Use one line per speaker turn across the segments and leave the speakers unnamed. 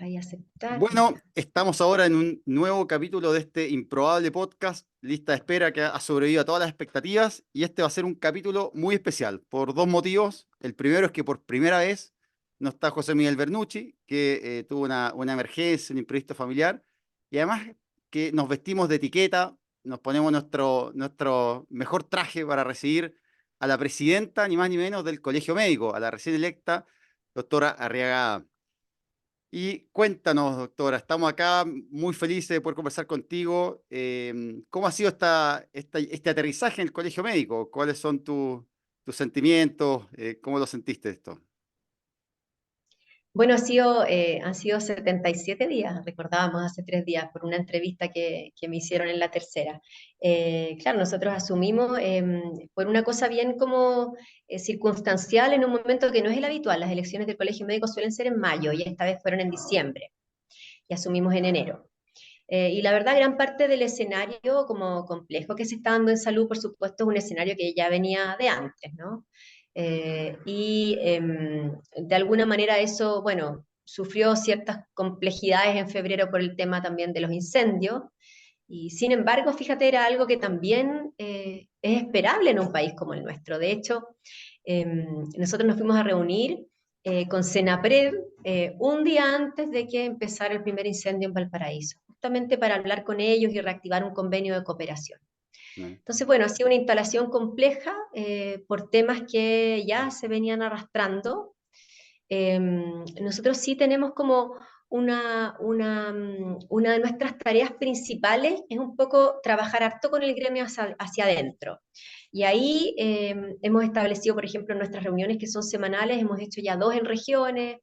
Ahí aceptar.
Bueno, estamos ahora en un nuevo capítulo de este improbable podcast, lista de espera que ha sobrevivido a todas las expectativas, y este va a ser un capítulo muy especial por dos motivos. El primero es que por primera vez no está José Miguel Bernucci, que tuvo una emergencia, un imprevisto familiar, y además que nos vestimos de etiqueta, nos ponemos nuestro mejor traje para recibir a la presidenta, ni más ni menos, del Colegio Médico, a la recién electa doctora Arriagada. Y cuéntanos, doctora, estamos acá muy felices de poder conversar contigo. ¿Cómo ha sido este aterrizaje en el colegio médico? ¿Cuáles son tus sentimientos? ¿Cómo lo sentiste esto?
Bueno, han sido 77 días, recordábamos hace 3 días, por una entrevista que me hicieron en la tercera. Claro, nosotros asumimos por una cosa bien como circunstancial en un momento que no es el habitual. Las elecciones del Colegio Médico suelen ser en mayo y esta vez fueron en diciembre y asumimos en enero. Y la verdad, gran parte del escenario como complejo que se está dando en salud, por supuesto, es un escenario que ya venía de antes, ¿no? De alguna manera eso, bueno, sufrió ciertas complejidades en febrero por el tema también de los incendios, y sin embargo, fíjate, era algo que también es esperable en un país como el nuestro. De hecho, nosotros nos fuimos a reunir con Senapred un día antes de que empezara el primer incendio en Valparaíso, justamente para hablar con ellos y reactivar un convenio de cooperación.
¿No?
Entonces, bueno, ha sido una instalación compleja por temas que ya se venían arrastrando. Nosotros sí tenemos como una de nuestras tareas principales es un poco trabajar harto con el gremio hacia adentro. Y ahí hemos establecido, por ejemplo, nuestras reuniones que son semanales, hemos hecho ya 2 en regiones.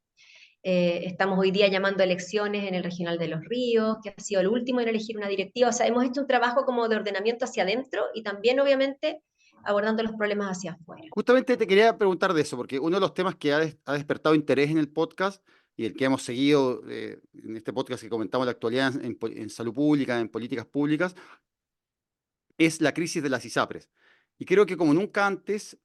Estamos hoy día llamando a elecciones en el Regional de los Ríos, que ha sido el último en elegir una directiva. O sea, hemos hecho un trabajo como de ordenamiento hacia adentro y también, obviamente, abordando los problemas hacia afuera.
Justamente te quería preguntar de eso, porque uno de los temas que ha despertado interés en el podcast y el que hemos seguido en este podcast que comentamos la actualidad en salud pública, en políticas públicas, es la crisis de las ISAPRES. Y creo que como nunca antes,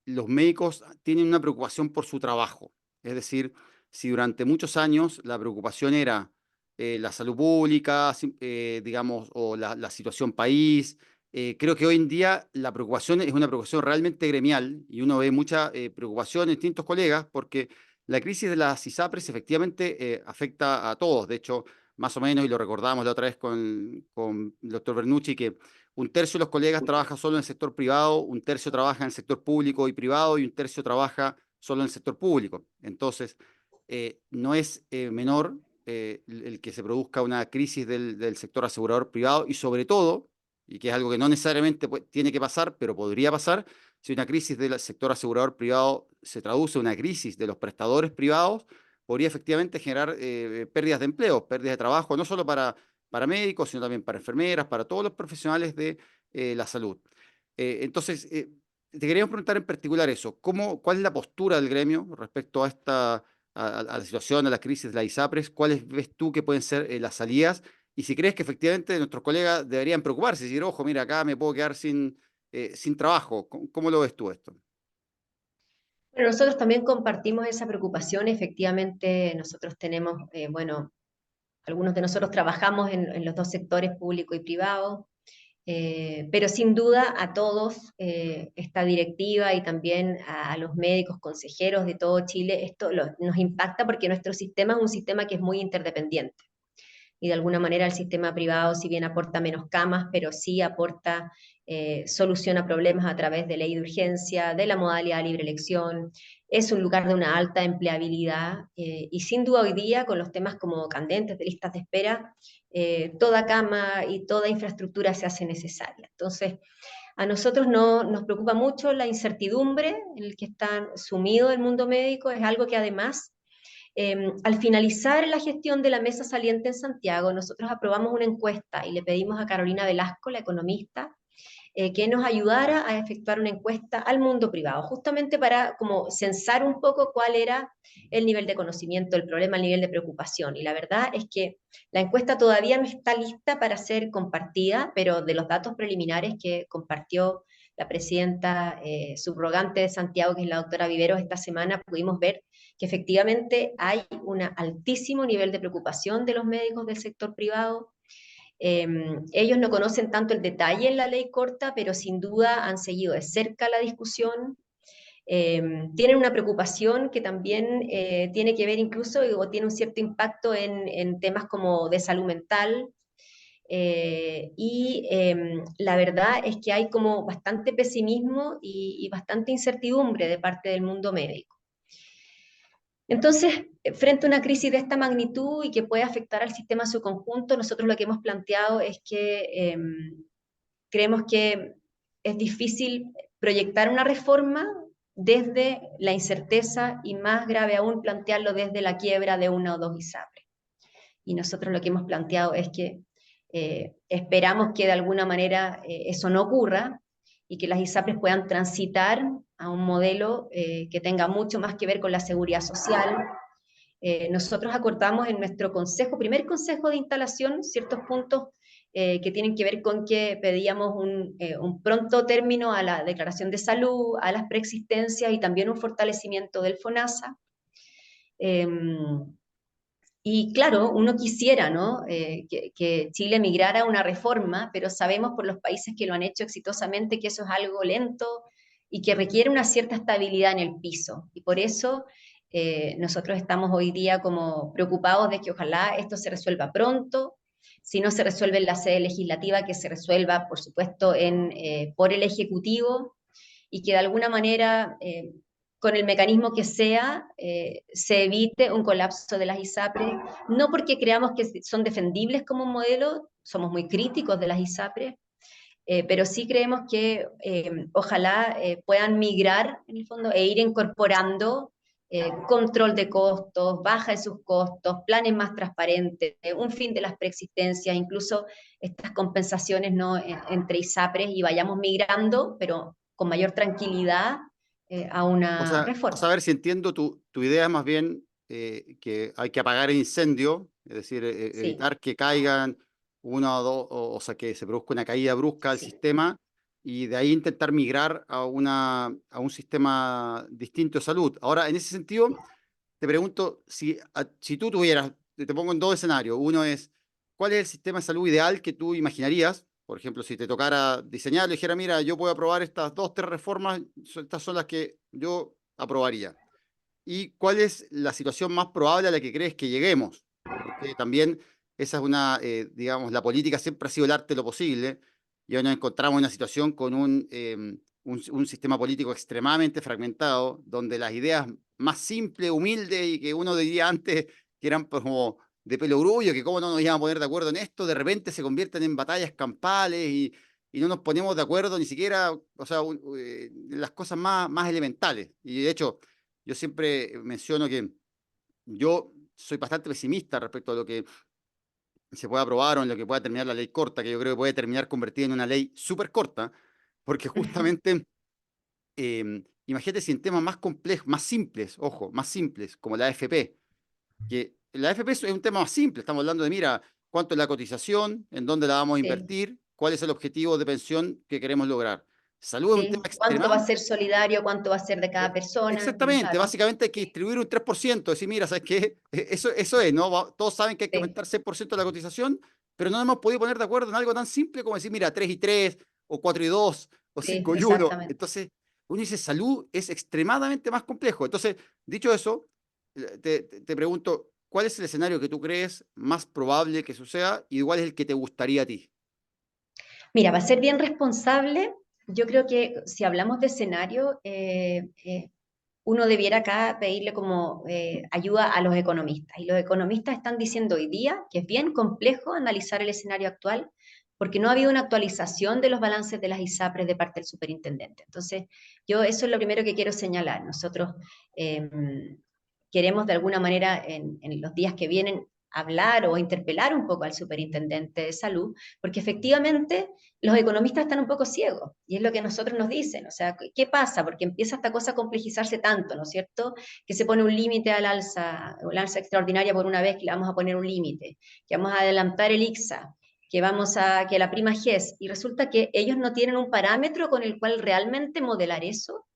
los médicos tienen una preocupación por su trabajo. Es decir, si durante muchos años la preocupación era la salud pública, digamos, o la situación país, creo que hoy en día la preocupación es una preocupación realmente gremial y uno ve mucha preocupación en distintos colegas porque la crisis de las ISAPRES efectivamente afecta a todos. De hecho, más o menos, y lo recordábamos la otra vez con el doctor Bernucci, que un tercio de los colegas trabaja solo en el sector privado, un tercio trabaja en el sector público y privado y un tercio trabaja solo en el sector público. Entonces, no es menor el que se produzca una crisis del sector asegurador privado y sobre todo, y que es algo que no necesariamente tiene que pasar, pero podría pasar, si una crisis del sector asegurador privado se traduce en una crisis de los prestadores privados, podría efectivamente generar pérdidas de empleo, pérdidas de trabajo, no solo para médicos, sino también para enfermeras, para todos los profesionales de la salud. Entonces, te queríamos preguntar en particular eso, ¿cuál es la postura del gremio respecto a a la situación, a la crisis de la ISAPRES? ¿Cuáles ves tú que pueden ser las salidas? Y si crees que efectivamente nuestros colegas deberían preocuparse, decir, ojo, mira, acá me puedo quedar sin trabajo. ¿Cómo lo ves tú esto?
Pero nosotros también compartimos esa preocupación. Efectivamente, nosotros tenemos, bueno, algunos de nosotros trabajamos en los dos sectores, público y privado, pero sin duda a todos, esta directiva y también a los médicos, consejeros de todo Chile, nos impacta porque nuestro sistema es un sistema que es muy interdependiente. Y de alguna manera el sistema privado, si bien aporta menos camas, pero sí aporta, soluciona problemas a través de ley de urgencia, de la modalidad de libre elección, es un lugar de una alta empleabilidad y sin duda hoy día con los temas como candentes de listas de espera, toda cama y toda infraestructura se hace necesaria. Entonces, a nosotros no, nos preocupa mucho la incertidumbre en el que está sumido el mundo médico, es algo que además al finalizar la gestión de la mesa saliente en Santiago, nosotros aprobamos una encuesta y le pedimos a Carolina Velasco, la economista, que nos ayudara a efectuar una encuesta al mundo privado, justamente para como censar un poco cuál era el nivel de conocimiento del problema, el nivel de preocupación. Y la verdad es que la encuesta todavía no está lista para ser compartida, pero de los datos preliminares que compartió la presidenta subrogante de Santiago, que es la doctora Viveros, esta semana pudimos ver que efectivamente hay un altísimo nivel de preocupación de los médicos del sector privado. Ellos no conocen tanto el detalle en la ley corta, pero sin duda han seguido de cerca la discusión. Tienen una preocupación que también tiene que ver incluso o tiene un cierto impacto en temas como de salud mental. La verdad es que hay como bastante pesimismo y bastante incertidumbre de parte del mundo médico. Entonces, frente a una crisis de esta magnitud y que puede afectar al sistema en su conjunto, nosotros lo que hemos planteado es que creemos que es difícil proyectar una reforma desde la incerteza y más grave aún plantearlo desde la quiebra de una o dos ISAPRES. Y nosotros lo que hemos planteado es que esperamos que de alguna manera eso no ocurra y que las ISAPRES puedan transitar a un modelo que tenga mucho más que ver con la seguridad social. Nosotros acordamos en nuestro primer consejo de instalación, ciertos puntos que tienen que ver con que pedíamos un pronto término a la declaración de salud, a las preexistencias y también un fortalecimiento del FONASA. Y claro, uno quisiera, ¿no? Que Chile migrara a una reforma, pero sabemos por los países que lo han hecho exitosamente que eso es algo lento y que requiere una cierta estabilidad en el piso. Y por eso nosotros estamos hoy día como preocupados de que ojalá esto se resuelva pronto. Si no se resuelve en la sede legislativa, que se resuelva, por supuesto, por el Ejecutivo y que de alguna manera con el mecanismo que sea, se evite un colapso de las ISAPRES, no porque creamos que son defendibles como modelo, somos muy críticos de las ISAPRES, pero sí creemos que ojalá puedan migrar en el fondo e ir incorporando control de costos, baja de sus costos, planes más transparentes, un fin de las preexistencias, incluso estas compensaciones, ¿no? entre ISAPRES y vayamos migrando, pero con mayor tranquilidad a una
O sea, a
reforma.
ver si entiendo tu idea más bien que hay que apagar el incendio, es decir,
Sí,
evitar que caigan uno o dos, o sea, que se produzca una caída brusca del
sí.
sistema y de ahí intentar migrar a un sistema distinto de salud. Ahora, en ese sentido, te pregunto, si tú tuvieras, te pongo en dos escenarios. Uno es, ¿cuál es el sistema de salud ideal que tú imaginarías? Por ejemplo, si te tocara diseñar, le dijera, mira, yo puedo aprobar estas dos, tres reformas, estas son las que yo aprobaría. ¿Y cuál es la situación más probable a la que crees que lleguemos? Porque también esa es una, digamos, la política siempre ha sido el arte de lo posible, y hoy nos encontramos en una situación con un sistema político extremadamente fragmentado, donde las ideas más simples, humildes y que uno diría antes que eran pues, como de pelo grullo, que cómo no nos íbamos a poner de acuerdo en esto, de repente se convierten en batallas campales y no nos ponemos de acuerdo ni siquiera, o sea, las cosas más elementales. Y de hecho, yo siempre menciono que yo soy bastante pesimista respecto a lo que se puede aprobar o en lo que pueda terminar la ley corta, que yo creo que puede terminar convertida en una ley súper corta, porque justamente, imagínate si en temas más complejos, más simples, ojo, más simples, como la AFP, que la AFP es un tema más simple, estamos hablando de, mira, cuánto es la cotización, en dónde la vamos a
Sí.
invertir, cuál es el objetivo de pensión que queremos lograr. Salud es un tema
Sí, cuánto va a
extremadamente.
ser solidario, cuánto va a ser de cada persona,
Exactamente,
claro.
básicamente hay que
Sí,
distribuir un 3%, decir, mira, ¿sabes qué? Eso es, ¿no? Todos saben que hay que
sí,
aumentar 6% de la cotización, pero no nos hemos podido poner de acuerdo en algo tan simple como decir, mira, 3 y 3, o 4 y 2, o
sí,
5 y 1.
exactamente.
Entonces, uno dice, salud es extremadamente más complejo. Entonces, dicho eso, te pregunto, ¿cuál es el escenario que tú crees más probable que suceda y cuál es el que te gustaría a ti?
Mira, va a ser bien responsable. Yo creo que si hablamos de escenario, uno debiera acá pedirle como ayuda a los economistas. Y los economistas están diciendo hoy día que es bien complejo analizar el escenario actual porque no ha habido una actualización de los balances de las ISAPRES de parte del superintendente. Entonces, yo eso es lo primero que quiero señalar. Nosotros eh, queremos de alguna manera en los días que vienen hablar o interpelar un poco al superintendente de salud, porque efectivamente los economistas están un poco ciegos, y es lo que nosotros nos dicen, o sea, ¿qué pasa? Porque empieza esta cosa a complejizarse tanto, ¿no es cierto? Que se pone un límite al alza, o la alza extraordinaria por una vez que le vamos a poner un límite, que vamos a adelantar el ICSA, que la prima GES, y resulta que ellos no tienen un parámetro con el cual realmente modelar eso,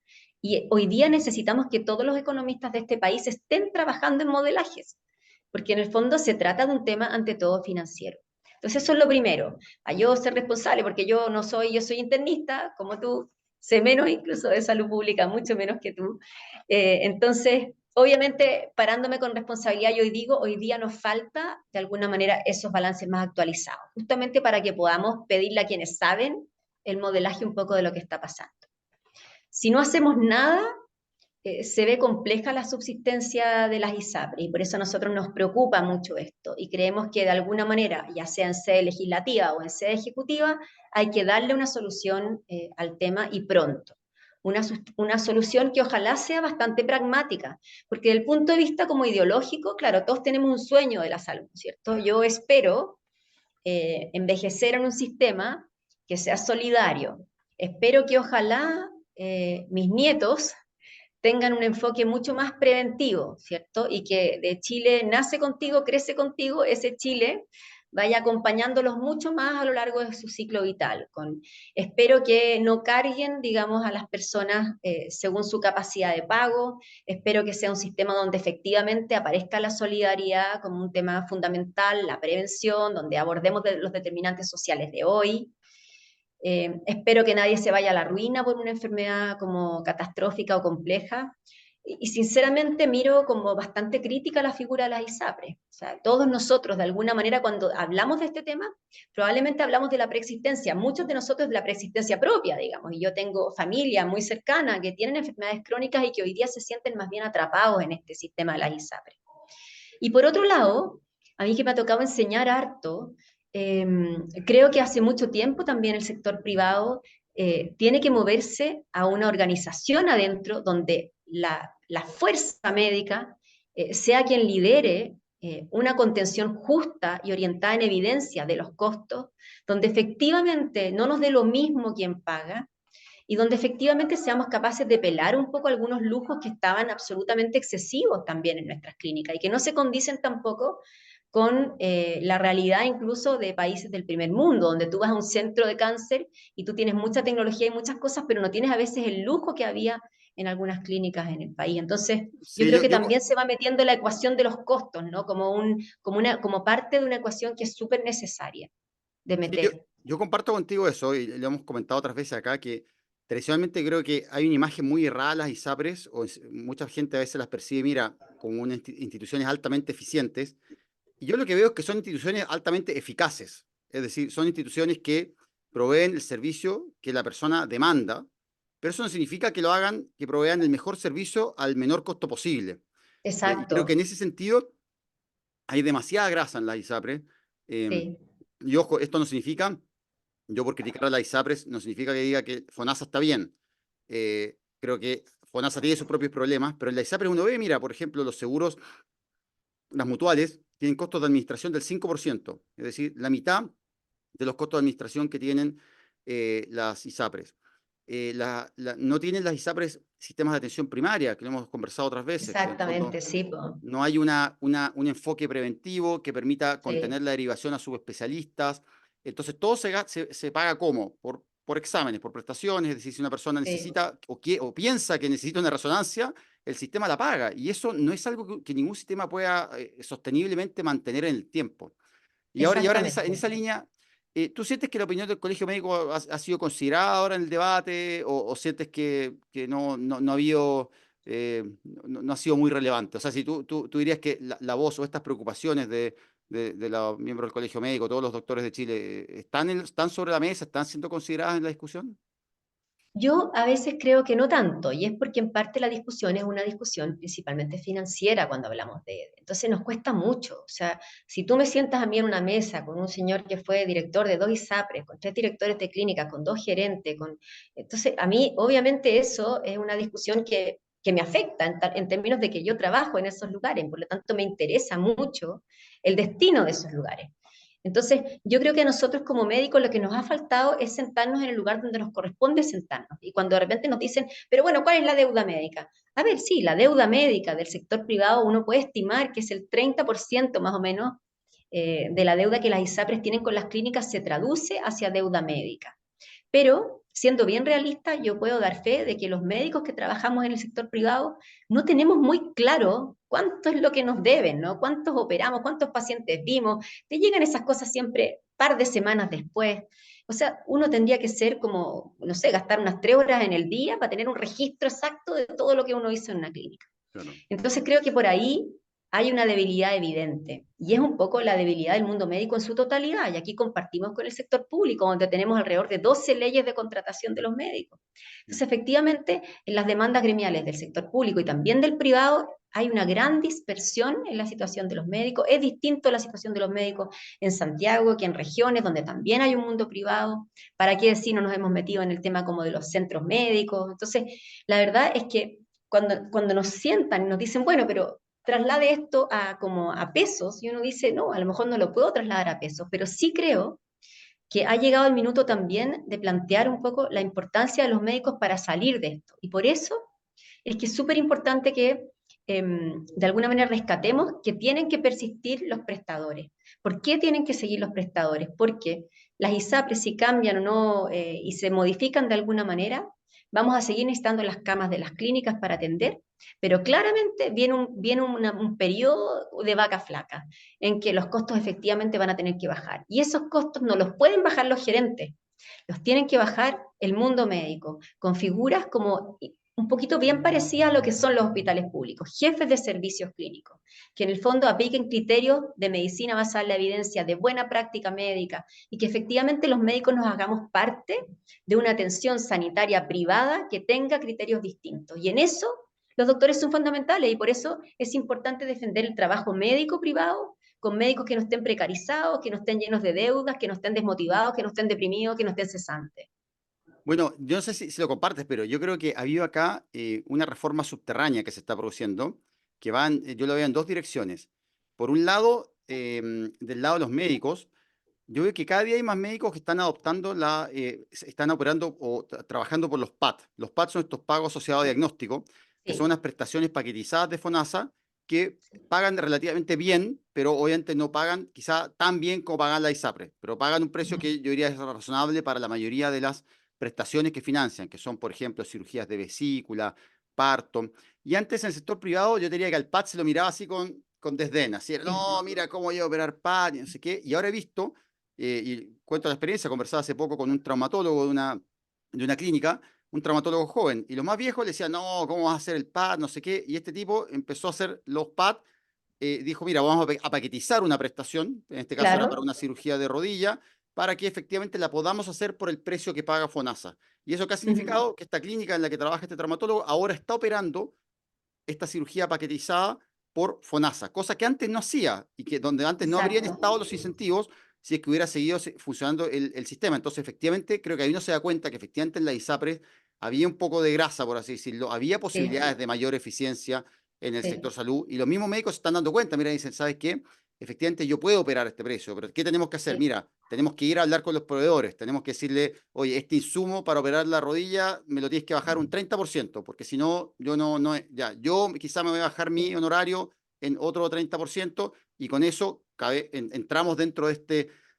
y hoy día necesitamos que todos los economistas de este país estén trabajando en modelajes, porque en el fondo se trata de un tema ante todo financiero. Entonces eso es lo primero, a yo ser responsable, porque yo no soy, yo soy internista, como tú, sé menos incluso de salud pública, mucho menos que tú. Entonces, obviamente, parándome con responsabilidad, yo digo, hoy día nos falta de alguna manera esos balances más actualizados, justamente para que podamos pedirle a quienes saben el modelaje un poco de lo que está pasando. Si no hacemos nada, se ve compleja la subsistencia de las ISAPRES y por eso a nosotros nos preocupa mucho esto y creemos que de alguna manera, ya sea en sede legislativa o en sede ejecutiva, hay que darle una solución al tema y pronto. Una solución que ojalá sea bastante pragmática, porque desde el punto de vista como ideológico, claro, todos tenemos un sueño de la salud, ¿cierto? Yo espero envejecer en un sistema que sea solidario. Espero que ojalá mis nietos tengan un enfoque mucho más preventivo, ¿cierto? Y que de Chile nace contigo, crece contigo, ese Chile vaya acompañándolos mucho más a lo largo de su ciclo vital. Espero que no carguen, digamos, a las personas según su capacidad de pago, espero que sea un sistema donde efectivamente aparezca la solidaridad como un tema fundamental, la prevención, donde abordemos los determinantes sociales de hoy, espero que nadie se vaya a la ruina por una enfermedad como catastrófica o compleja. Y sinceramente miro como bastante crítica la figura de las ISAPRES. O sea, todos nosotros, de alguna manera, cuando hablamos de este tema, probablemente hablamos de la preexistencia. Muchos de nosotros de la preexistencia propia, digamos. Y yo tengo familia muy cercana que tienen enfermedades crónicas y que hoy día se sienten más bien atrapados en este sistema de las ISAPRES. Y por otro lado, a mí que me ha tocado enseñar harto, eh, creo que hace mucho tiempo también el sector privado tiene que moverse a una organización adentro donde la fuerza médica sea quien lidere una contención justa y orientada en evidencia de los costos, donde efectivamente no nos dé lo mismo quien paga, y donde efectivamente seamos capaces de pelar un poco algunos lujos que estaban absolutamente excesivos también en nuestras clínicas y que no se condicen tampoco con la realidad incluso de países del primer mundo, donde tú vas a un centro de cáncer y tú tienes mucha tecnología y muchas cosas, pero no tienes a veces el lujo que había en algunas clínicas en el país. Entonces, yo
Sí,
creo que también se va metiendo la ecuación de los costos, ¿no? Como parte de una ecuación que es súper necesaria de
sí, yo,
meter.
yo comparto contigo eso, y lo hemos comentado otras veces acá, que tradicionalmente creo que hay una imagen muy errada de las ISAPRES, mucha gente a veces las percibe, mira, como unas instituciones altamente eficientes, y yo lo que veo es que son instituciones altamente eficaces, es decir, son instituciones que proveen el servicio que la persona demanda, pero eso no significa que lo hagan, que provean el mejor servicio al menor costo posible. Y creo que
Exacto,
en ese sentido hay demasiada grasa en las ISAPRES. eh,
sí.
y ojo, esto no significa, yo por criticar a la ISAPRES, no significa que diga que FONASA está bien. Creo que FONASA tiene sus propios problemas, pero en la ISAPRES uno ve, mira, por ejemplo, los seguros, las mutuales, tienen costos de administración del 5%, es decir, la mitad de los costos de administración que tienen las ISAPRES. No tienen las ISAPRES sistemas de atención primaria, que lo hemos conversado otras veces, que en el fondo
Exactamente, sí, po.
no hay un enfoque preventivo que permita
Sí,
contener la derivación a subespecialistas. Entonces, todo se paga ¿cómo? Por exámenes, por prestaciones. Es decir, si una persona
sí,
necesita o piensa que necesita una resonancia, el sistema la paga. Y eso no es algo que ningún sistema pueda sosteniblemente mantener en el tiempo. Y ahora en
exactamente.
esa línea, ¿tú sientes que la opinión del Colegio Médico ha sido considerada ahora en el debate o sientes que no ha habido, no ha sido muy relevante? O sea, si tú dirías que la voz o estas preocupaciones de los miembros del Colegio Médico, todos los doctores de Chile, ¿están sobre la mesa, están siendo consideradas en la discusión?
Yo a veces creo que no tanto, y es porque en parte la discusión es una discusión principalmente financiera cuando hablamos de él. Entonces nos cuesta mucho. O sea, si tú me sientas a mí en una mesa con un señor que fue director de 2 ISAPRES, con 3 directores de clínica, con 2 gerentes, entonces a mí obviamente eso es una discusión que me afecta en términos de que yo trabajo en esos lugares, por lo tanto me interesa mucho el destino de esos lugares. Entonces, yo creo que a nosotros como médicos lo que nos ha faltado es sentarnos en el lugar donde nos corresponde sentarnos. Y cuando de repente nos dicen, pero bueno, ¿cuál es la deuda médica? A ver, sí, la deuda médica del sector privado uno puede estimar que es el 30% más o menos de la deuda que las ISAPRES tienen con las clínicas se traduce hacia deuda médica. Pero, siendo bien realista, yo puedo dar fe de que los médicos que trabajamos en el sector privado no tenemos muy claro cuánto es lo que nos deben, ¿no? Cuántos operamos, cuántos pacientes vimos. Te llegan esas cosas siempre par de semanas después. O sea, uno tendría que ser como, no sé, gastar unas 3 horas en el día para tener un registro exacto de todo lo que uno hizo en una clínica.
Claro.
Entonces creo que por ahí hay una debilidad evidente, y es un poco la debilidad del mundo médico en su totalidad, y aquí compartimos con el sector público, donde tenemos alrededor de 12 leyes de contratación de los médicos. Entonces, efectivamente, en las demandas gremiales del sector público y también del privado, hay una gran dispersión en la situación de los médicos. Es distinto la situación de los médicos en Santiago que en regiones donde también hay un mundo privado. ¿Para qué decir no nos hemos metido en el tema como de los centros médicos? Entonces, la verdad es que cuando nos sientan y nos dicen, bueno, pero traslade esto a, como a pesos, y uno dice, no, a lo mejor no lo puedo trasladar a pesos, pero sí creo que ha llegado el minuto también de plantear un poco la importancia de los médicos para salir de esto. Y por eso es que es súper importante que de alguna manera rescatemos que tienen que persistir los prestadores. ¿Por qué tienen que seguir los prestadores? Porque las ISAPRES, si cambian o no y se modifican de alguna manera, vamos a seguir necesitando las camas de las clínicas para atender, pero claramente viene un periodo de vaca flaca, en que los costos efectivamente van a tener que bajar. Y esos costos no los pueden bajar los gerentes, los tienen que bajar el mundo médico, con figuras como un poquito bien parecida a lo que son los hospitales públicos, jefes de servicios clínicos, que en el fondo apliquen criterios de medicina basada en la evidencia, de buena práctica médica, y que efectivamente los médicos nos hagamos parte de una atención sanitaria privada que tenga criterios distintos. Y en eso los doctores son fundamentales, y por eso es importante defender el trabajo médico privado, con médicos que no estén precarizados, que no estén llenos de deudas, que no estén desmotivados, que no estén deprimidos, que no estén cesantes.
Bueno, yo no sé si lo compartes, pero yo creo que ha habido acá una reforma subterránea que se está produciendo, que van, yo lo veo en dos direcciones. Por un lado, del lado de los médicos, yo veo que cada día hay más médicos que están adoptando están operando o trabajando por los PAT. Los PAT son estos pagos asociados a diagnóstico, que son
Sí.
unas prestaciones paquetizadas de FONASA que pagan relativamente bien, pero obviamente no pagan quizá tan bien como pagan la ISAPRE, pero pagan un precio que yo diría es razonable para la mayoría de las prestaciones que financian, que son, por ejemplo, cirugías de vesícula, parto. Y antes en el sector privado yo diría que al PAT se lo miraba así con desdén, así,
Sí.
no, mira cómo voy a operar PAT, y no sé qué. Y ahora he visto, y cuento la experiencia, conversaba hace poco con un traumatólogo de una clínica, un traumatólogo joven, y los más viejos le decían, no, ¿cómo vas a hacer el PAD? No sé qué, y este tipo empezó a hacer los PAD, dijo, mira, vamos a paquetizar una prestación, en este caso era para
Claro.
una cirugía de rodilla, para que efectivamente la podamos hacer por el precio que paga FONASA. ¿Y eso qué ha
Ujú.
significado? Que esta clínica en la que trabaja este traumatólogo ahora está operando esta cirugía paquetizada por FONASA, cosa que antes no hacía y que donde antes no habrían
Exacto.
estado los incentivos si es que hubiera seguido funcionando el sistema. Entonces, efectivamente, creo que ahí uno se da cuenta que efectivamente en la ISAPRES había un poco de grasa, por así decirlo, había
Sí,
posibilidades de mayor eficiencia en el sector
sí,
salud y los mismos médicos se están dando cuenta, mira, dicen, ¿sabes qué? Efectivamente yo puedo operar este precio, pero ¿qué tenemos que hacer?
sí,
Mira, tenemos que ir a hablar con los proveedores, tenemos que decirle, oye, este insumo para operar la rodilla me lo tienes que bajar un 30%, porque si no, yo ya, yo quizá me voy a bajar mi honorario en otro 30% y con eso entramos dentro de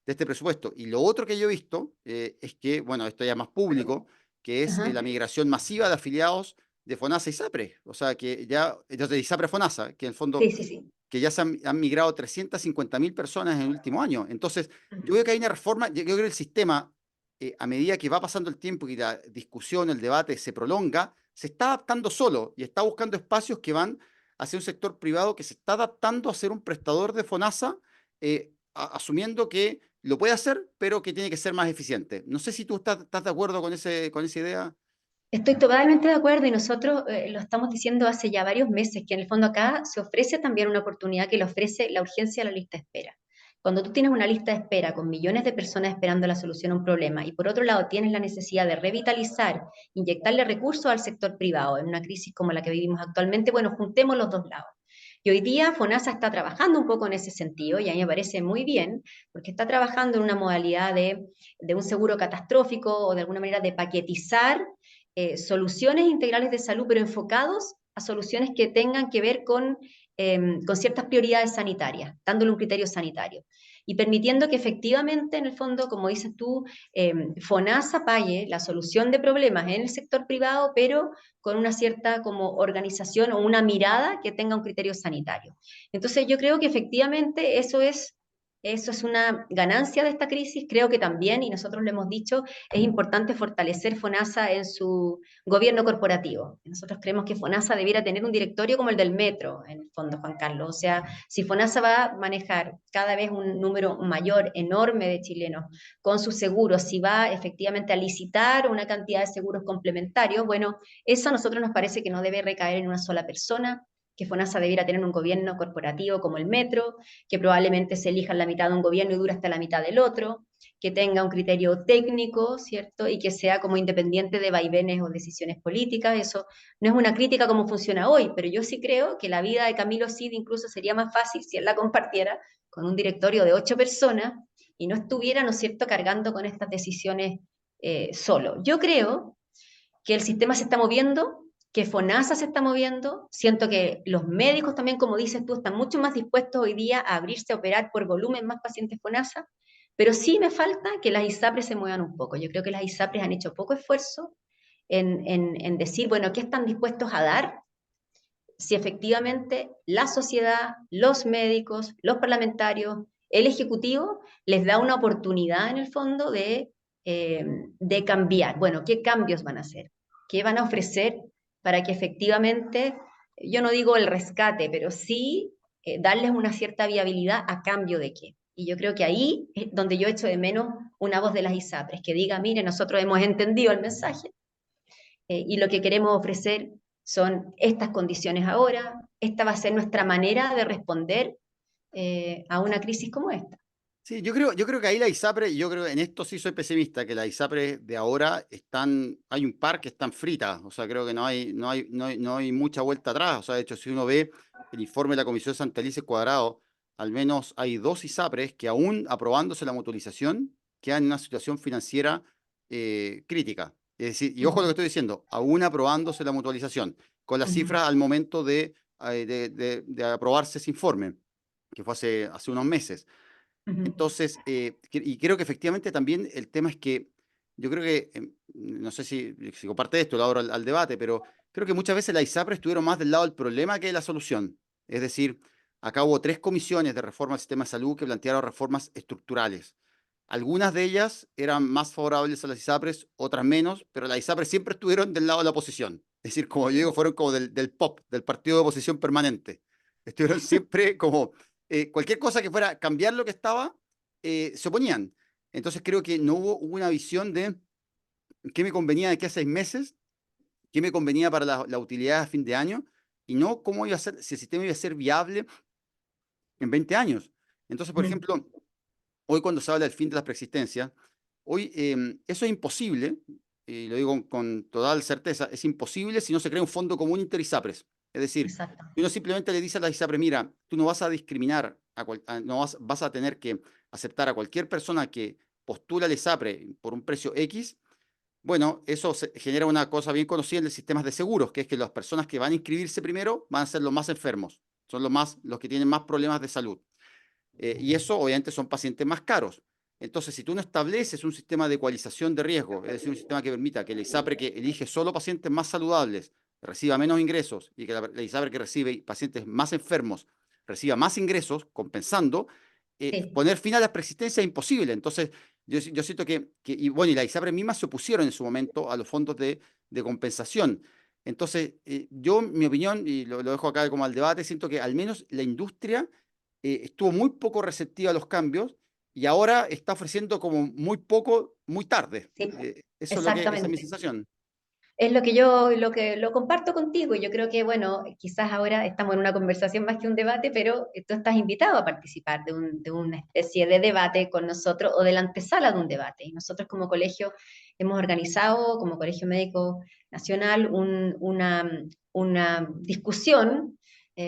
este presupuesto. Y lo otro que yo he visto es que, bueno, esto ya es más público, que es
ajá,
la migración masiva de afiliados de FONASA y ISAPRE, o sea, que ya, de ISAPRE a FONASA, que en el fondo
sí, sí, sí.
que ya se han migrado 350.000 personas en el último año. Entonces, yo veo que hay una reforma, yo creo que el sistema, a medida que va pasando el tiempo y la discusión, el debate se prolonga, se está adaptando solo y está buscando espacios que van hacia un sector privado que se está adaptando a ser un prestador de FONASA, asumiendo que lo puede hacer, pero que tiene que ser más eficiente. No sé si tú estás de acuerdo con esa idea.
Estoy totalmente de acuerdo, y nosotros lo estamos diciendo hace ya varios meses, que en el fondo acá se ofrece también una oportunidad que le ofrece la urgencia a la lista de espera. Cuando tú tienes una lista de espera con millones de personas esperando la solución a un problema, y por otro lado tienes la necesidad de revitalizar, inyectarle recursos al sector privado en una crisis como la que vivimos actualmente, bueno, juntemos los dos lados. Y hoy día FONASA está trabajando un poco en ese sentido, y a mí me parece muy bien, porque está trabajando en una modalidad de un seguro catastrófico, o de alguna manera de paquetizar soluciones integrales de salud, pero enfocados a soluciones que tengan que ver con con ciertas prioridades sanitarias, dándole un criterio sanitario y permitiendo que efectivamente, en el fondo, como dices tú, FONASA pague la solución de problemas en el sector privado, pero con una cierta como organización o una mirada que tenga un criterio sanitario. Entonces yo creo que efectivamente eso es una ganancia de esta crisis. Creo que también, y nosotros lo hemos dicho, es importante fortalecer FONASA en su gobierno corporativo. Nosotros creemos que FONASA debiera tener un directorio como el del metro, en el fondo, Juan Carlos. O sea, si FONASA va a manejar cada vez un número mayor, enorme de chilenos con sus seguros, si va efectivamente a licitar una cantidad de seguros complementarios, bueno, eso a nosotros nos parece que no debe recaer en una sola persona, que FONASA debiera tener un gobierno corporativo como el metro, que probablemente se elija la mitad de un gobierno y dura hasta la mitad del otro, que tenga un criterio técnico, ¿cierto? Y que sea como independiente de vaivenes o decisiones políticas. Eso no es una crítica como funciona hoy, pero yo sí creo que la vida de Camilo Cid incluso sería más fácil si él la compartiera con un directorio de 8 personas y no estuviera, ¿no es cierto?, cargando con estas decisiones solo. Yo creo que el sistema se está moviendo, que FONASA se está moviendo, siento que los médicos también, como dices tú, están mucho más dispuestos hoy día a abrirse a operar por volumen más pacientes FONASA, pero sí me falta que las ISAPRES se muevan un poco. Yo creo que las ISAPRES han hecho poco esfuerzo en decir, bueno, ¿qué están dispuestos a dar? Si efectivamente la sociedad, los médicos, los parlamentarios, el Ejecutivo les da una oportunidad en el fondo de cambiar. Bueno, ¿qué cambios van a hacer? ¿Qué van a ofrecer para que efectivamente, yo no digo el rescate, pero sí darles una cierta viabilidad a cambio de qué? Y yo creo que ahí es donde yo echo de menos una voz de las ISAPRES, que diga, mire, nosotros hemos entendido el mensaje, y lo que queremos ofrecer son estas condiciones ahora, esta va a ser nuestra manera de responder a una crisis como esta.
Sí, yo creo que ahí la ISAPRE, yo creo en esto sí soy pesimista, que la ISAPRE de ahora hay un par que están fritas, o sea, creo que no hay mucha vuelta atrás, o sea, de hecho, si uno ve el informe de la Comisión Santelices Cuadrado, al menos hay dos ISAPRES que aún aprobándose la mutualización, quedan en una situación financiera crítica. Es decir, y ojo a lo que estoy diciendo, aún aprobándose la mutualización, con las cifras al momento de aprobarse ese informe, que fue hace unos meses. Entonces, y creo que efectivamente también el tema es que yo creo que, no sé si comparte esto, lo abro al debate, pero creo que muchas veces la ISAPRE estuvieron más del lado del problema que de la solución. Es decir, acá hubo 3 comisiones de reforma al sistema de salud que plantearon reformas estructurales. Algunas de ellas eran más favorables a las ISAPRES, otras menos, pero las ISAPRES siempre estuvieron del lado de la oposición. Es decir, como yo digo, fueron como del POP, del partido de oposición permanente. Estuvieron siempre como cualquier cosa que fuera cambiar lo que estaba, se oponían. Entonces creo que no hubo una visión de qué me convenía de aquí a 6 meses, qué me convenía para la utilidad a fin de año, y no cómo iba a ser, si el sistema iba a ser viable en 20 años. Entonces, por ejemplo, hoy cuando se habla del fin de las preexistencias, hoy eso es imposible, y lo digo con total certeza, es imposible si no se crea un fondo común inter-ISAPRES. Es decir,
Exacto.
uno simplemente le dice a la ISAPRES, mira, tú no vas a discriminar, no vas a tener que aceptar a cualquier persona que postula al ISAPRE por un precio X. Bueno, eso genera una cosa bien conocida en los sistemas de seguros, que es que las personas que van a inscribirse primero van a ser los más enfermos, son los que tienen más problemas de salud. Y eso obviamente son pacientes más caros. Entonces, si tú no estableces un sistema de ecualización de riesgo, es decir, un sistema que permita que el ISAPRE que elige solo pacientes más saludables reciba menos ingresos y que la ISAPRE que recibe pacientes más enfermos reciba más ingresos, compensando,
Sí,
poner fin a la preexistencia es imposible. Entonces, yo siento y bueno, y la ISAPRE misma se opusieron en su momento a los fondos de compensación. Entonces, yo, mi opinión, y lo dejo acá como al debate, siento que al menos la industria estuvo muy poco receptiva a los cambios y ahora está ofreciendo como muy poco, muy tarde.
sí,
Eso es esa es mi
exactamente.
sensación.
Es lo que lo comparto contigo. Yo creo que, bueno, quizás ahora estamos en una conversación más que un debate, pero tú estás invitado a participar de una especie de debate con nosotros o de la antesala de un debate. Y nosotros como colegio hemos organizado, como Colegio Médico Nacional, una discusión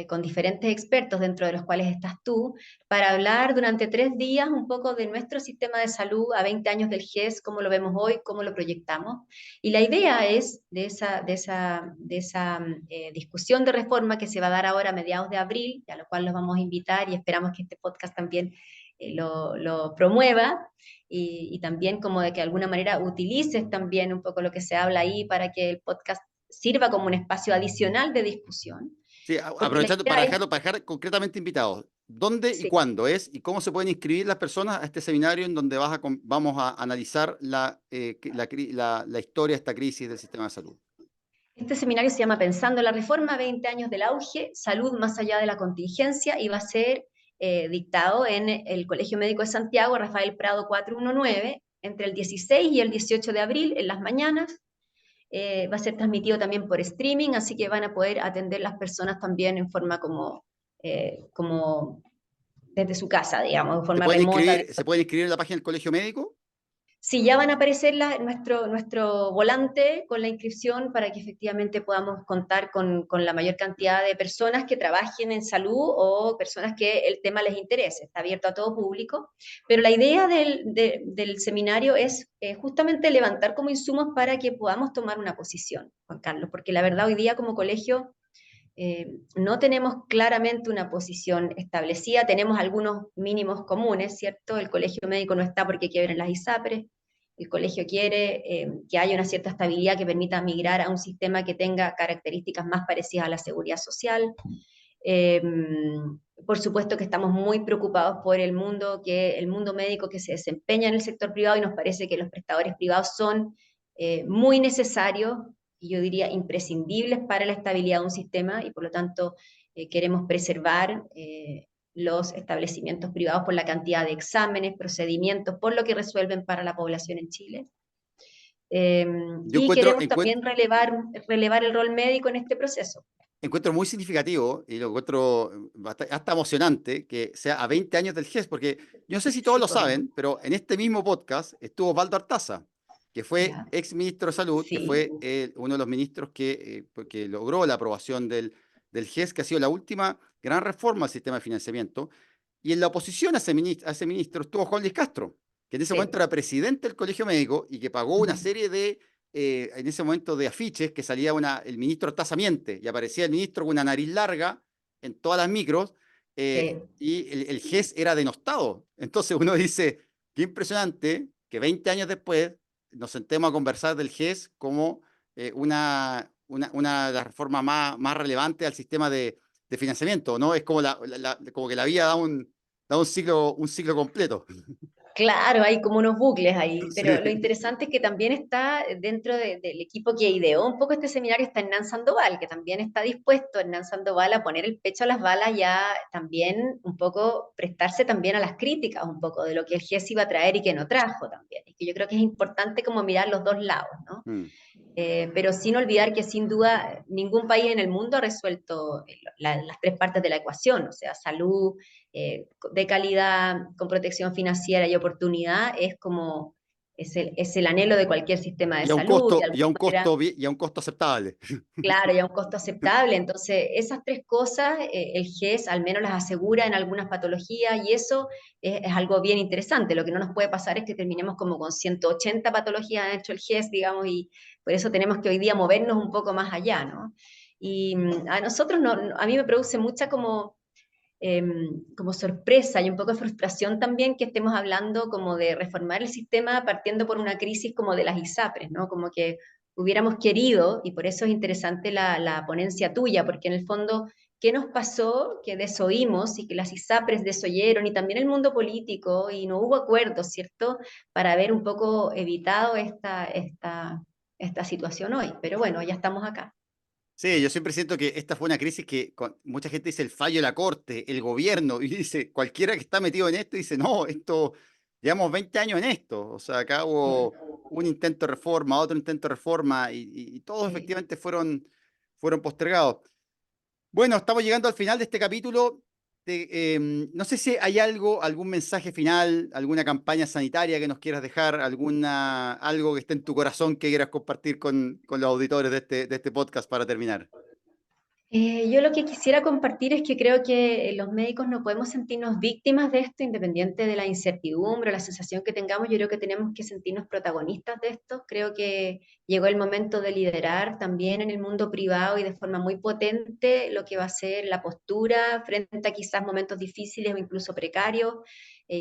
con diferentes expertos, dentro de los cuales estás tú, para hablar durante 3 días un poco de nuestro sistema de salud a 20 años del GES, cómo lo vemos hoy, cómo lo proyectamos. Y la idea es de esa discusión de reforma que se va a dar ahora a mediados de abril, a lo cual los vamos a invitar y esperamos que este podcast también lo promueva, y también como de que de alguna manera utilices también un poco lo que se habla ahí para que el podcast sirva como un espacio adicional de discusión.
Sí,
Porque la
aprovechando
idea es,
para dejar concretamente invitados, ¿dónde y
sí,
cuándo es y cómo se pueden inscribir las personas a este seminario en donde vamos a analizar la historia de esta crisis del sistema de salud?
este seminario se llama Pensando la Reforma, 20 años del auge, salud más allá de la contingencia, y va a ser dictado en el Colegio Médico de Santiago, Rafael Prado 419, entre el 16 y el 18 de abril, en las mañanas. Va a ser transmitido también por streaming, así que van a poder atender las personas también en forma como desde su casa, digamos, en forma remota.
Se pueden inscribir en la página del Colegio Médico?
Sí, ya van a aparecer nuestro volante con la inscripción para que efectivamente podamos contar con la mayor cantidad de personas que trabajen en salud o personas que el tema les interese. Está abierto a todo público, pero la idea del seminario es justamente levantar como insumos para que podamos tomar una posición, Juan Carlos, porque la verdad hoy día como colegio no tenemos claramente una posición establecida, tenemos algunos mínimos comunes, ¿cierto? El colegio médico no está porque quiebren las ISAPRES, el colegio quiere que haya una cierta estabilidad que permita migrar a un sistema que tenga características más parecidas a la seguridad social. Eh, por supuesto que estamos muy preocupados por el mundo médico que se desempeña en el sector privado, y nos parece que los prestadores privados son muy necesarios, y yo diría imprescindibles para la estabilidad de un sistema, y por lo tanto queremos preservar los establecimientos privados por la cantidad de exámenes, procedimientos, por lo que resuelven para la población en Chile. Eh,
Yo
y queremos también relevar el rol médico en este proceso.
encuentro muy significativo y lo encuentro hasta emocionante que sea a 20 años del GES, porque yo no sé si todos
Sí,
lo
pues,
saben, pero en este mismo podcast estuvo Osvaldo Artaza, que fue
ya,
ex ministro de Salud, que
sí.
fue uno de los ministros que logró la aprobación del GES, que ha sido la última gran reforma al sistema de financiamiento. Y en la oposición a ese ministro estuvo Juan Luis Castro, que en ese momento
Sí.
era presidente del Colegio Médico y que pagó una serie en ese momento de afiches que salía el ministro Artaza miente y aparecía el ministro con una nariz larga en todas las micros,
Sí.
y el GES era denostado. Entonces uno dice, qué impresionante que 20 años después nos sentemos a conversar del GES como una de las reformas más relevantes al sistema de financiamiento, ¿no? Es como, como que la vida da un ciclo completo.
Claro, hay como unos bucles ahí, pero lo
Sí.
interesante es que también está dentro del equipo que ideó un poco este seminario, está Hernán Sandoval, que también está dispuesto, Hernán Sandoval, a poner el pecho a las balas, ya también un poco prestarse también a las críticas un poco de lo que el GES iba a traer y que no trajo también. Y que yo creo que es importante como mirar los dos lados, ¿no?
Mm.
Pero sin olvidar que sin duda ningún país en el mundo ha resuelto las tres partes de la ecuación, o sea, salud de calidad, con protección financiera y oportunidad, es el anhelo de cualquier sistema de
Y a un
salud, de
costo, y a
alguna
un
manera.
costo, y a un costo aceptable.
Claro, y a un costo aceptable. Entonces, esas tres cosas, el GES al menos las asegura en algunas patologías, y eso es algo bien interesante. Lo que no nos puede pasar es que terminemos como con 180 patologías dentro del GES, digamos, y por eso tenemos que hoy día movernos un poco más allá, ¿no? Y a nosotros, a mí me produce mucha como sorpresa y un poco de frustración también que estemos hablando como de reformar el sistema partiendo por una crisis como de las ISAPRES, ¿no? Como que hubiéramos querido, y por eso es interesante la ponencia tuya, porque en el fondo, ¿qué nos pasó que desoímos y que las ISAPRES desoyeron, y también el mundo político, y no hubo acuerdos, ¿cierto?, para haber un poco evitado esta situación hoy? Pero bueno, ya estamos acá.
Sí, yo siempre siento que esta fue una crisis que mucha gente dice el fallo de la Corte, el gobierno, y dice, cualquiera que está metido en esto dice, no, llevamos 20 años en esto, o sea, acá hubo un intento de reforma, otro intento de reforma, y todos
Sí.
efectivamente fueron postergados. Bueno, estamos llegando al final de este capítulo. No sé si hay algún mensaje final, alguna campaña sanitaria que nos quieras dejar, algo que esté en tu corazón que quieras compartir con los auditores de este podcast para terminar.
Yo lo que quisiera compartir es que creo que los médicos no podemos sentirnos víctimas de esto, independiente de la incertidumbre o la sensación que tengamos. Yo creo que tenemos que sentirnos protagonistas de esto. Creo que llegó el momento de liderar también en el mundo privado y de forma muy potente lo que va a ser la postura frente a quizás momentos difíciles o incluso precarios,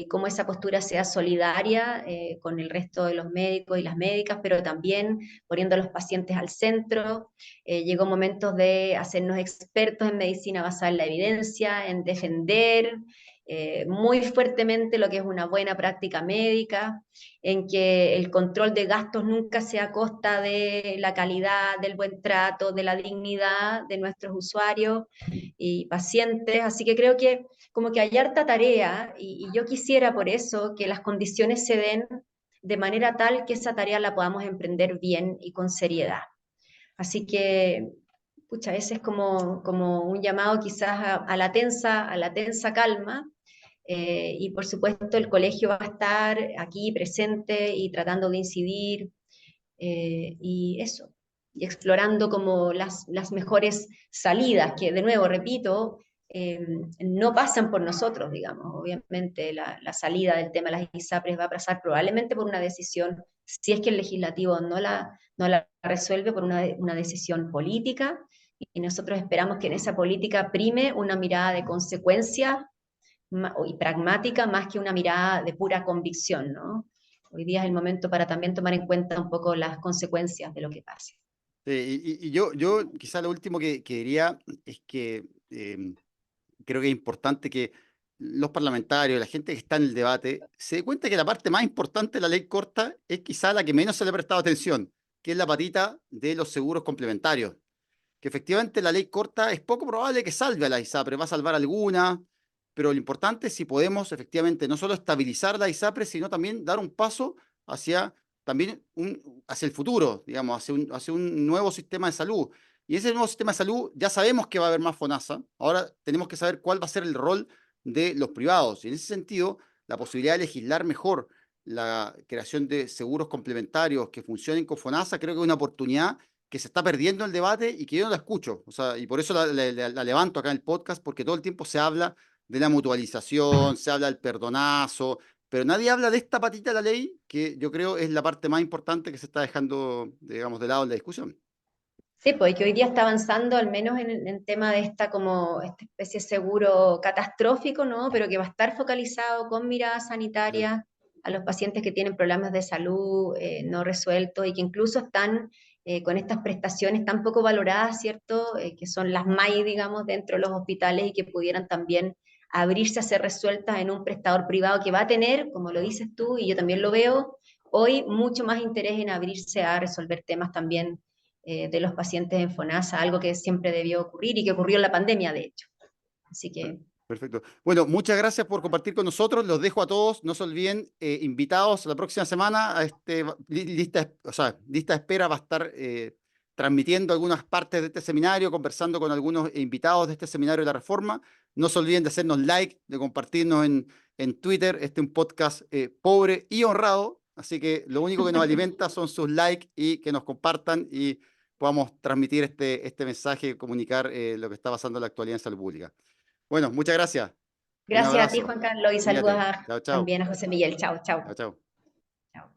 cómo esa postura sea solidaria con el resto de los médicos y las médicas, pero también poniendo a los pacientes al centro. Llegó momentos de hacernos expertos en medicina basada en la evidencia, en defender muy fuertemente lo que es una buena práctica médica, en que el control de gastos nunca sea a costa de la calidad, del buen trato, de la dignidad de nuestros usuarios y pacientes. Así que creo que como que hay harta tarea y yo quisiera por eso que las condiciones se den de manera tal que esa tarea la podamos emprender bien y con seriedad. Así que, pucha, ese es como un llamado quizás a la tensa calma. Y por supuesto el colegio va a estar aquí presente y tratando de incidir y eso, y explorando como las mejores salidas, que de nuevo, repito, no pasan por nosotros, digamos. Obviamente la salida del tema de las ISAPRES va a pasar probablemente por una decisión, si es que el legislativo no la resuelve, por una decisión política, y nosotros esperamos que en esa política prime una mirada de consecuencia y pragmática más que una mirada de pura convicción, ¿no? Hoy día es el momento para también tomar en cuenta un poco las consecuencias de lo que pase.
Y yo quizá lo último que diría es que creo que es importante que los parlamentarios, la gente que está en el debate, se dé cuenta que la parte más importante de la ley corta es quizá la que menos se le ha prestado atención, que es la patita de los seguros complementarios. Que efectivamente la ley corta es poco probable que salve a la ISAPRE, va a salvar alguna, pero lo importante es si podemos efectivamente no solo estabilizar la ISAPRE, sino también dar un paso hacia, también hacia el futuro, digamos, hacia un nuevo sistema de salud. Y ese nuevo sistema de salud ya sabemos que va a haber más FONASA, ahora tenemos que saber cuál va a ser el rol de los privados. Y en ese sentido, la posibilidad de legislar mejor la creación de seguros complementarios que funcionen con FONASA, creo que es una oportunidad que se está perdiendo el debate y que yo no la escucho. O sea, y por eso la levanto acá en el podcast, porque todo el tiempo se habla de la mutualización, se habla del perdonazo, pero nadie habla de esta patita de la ley, que yo creo es la parte más importante que se está dejando, digamos, de lado en la discusión.
Sí, pues que hoy día está avanzando al menos en el tema de esta especie de seguro catastrófico, ¿no? Pero que va a estar focalizado con mirada
Sí.
sanitaria a los pacientes que tienen problemas de salud no resueltos y que incluso están con estas prestaciones tan poco valoradas, ¿cierto? Que son las MAI, digamos, dentro de los hospitales y que pudieran también abrirse a ser resueltas en un prestador privado que va a tener, como lo dices tú, y yo también lo veo, hoy mucho más interés en abrirse a resolver temas también de los pacientes en FONASA, algo que siempre debió ocurrir y que ocurrió en la pandemia, de hecho. Así que
Perfecto. Bueno, muchas gracias por compartir con nosotros. Los dejo a todos. No se olviden, invitados la próxima semana a lista, o sea, lista de espera va a estar transmitiendo algunas partes de este seminario, conversando con algunos invitados de este seminario de la Reforma. No se olviden de hacernos like, de compartirnos en Twitter. Este es un podcast pobre y honrado, así que lo único que nos alimenta son sus likes y que nos compartan y podamos transmitir este mensaje, comunicar lo que está pasando en la actualidad en salud pública. Bueno, muchas gracias. Un
gracias a ti,
abrazo.
Juan Carlos, y saludos
Cuídate. Chao, chao.
también a José Miguel. Chao,
Chao,
chao.
chao.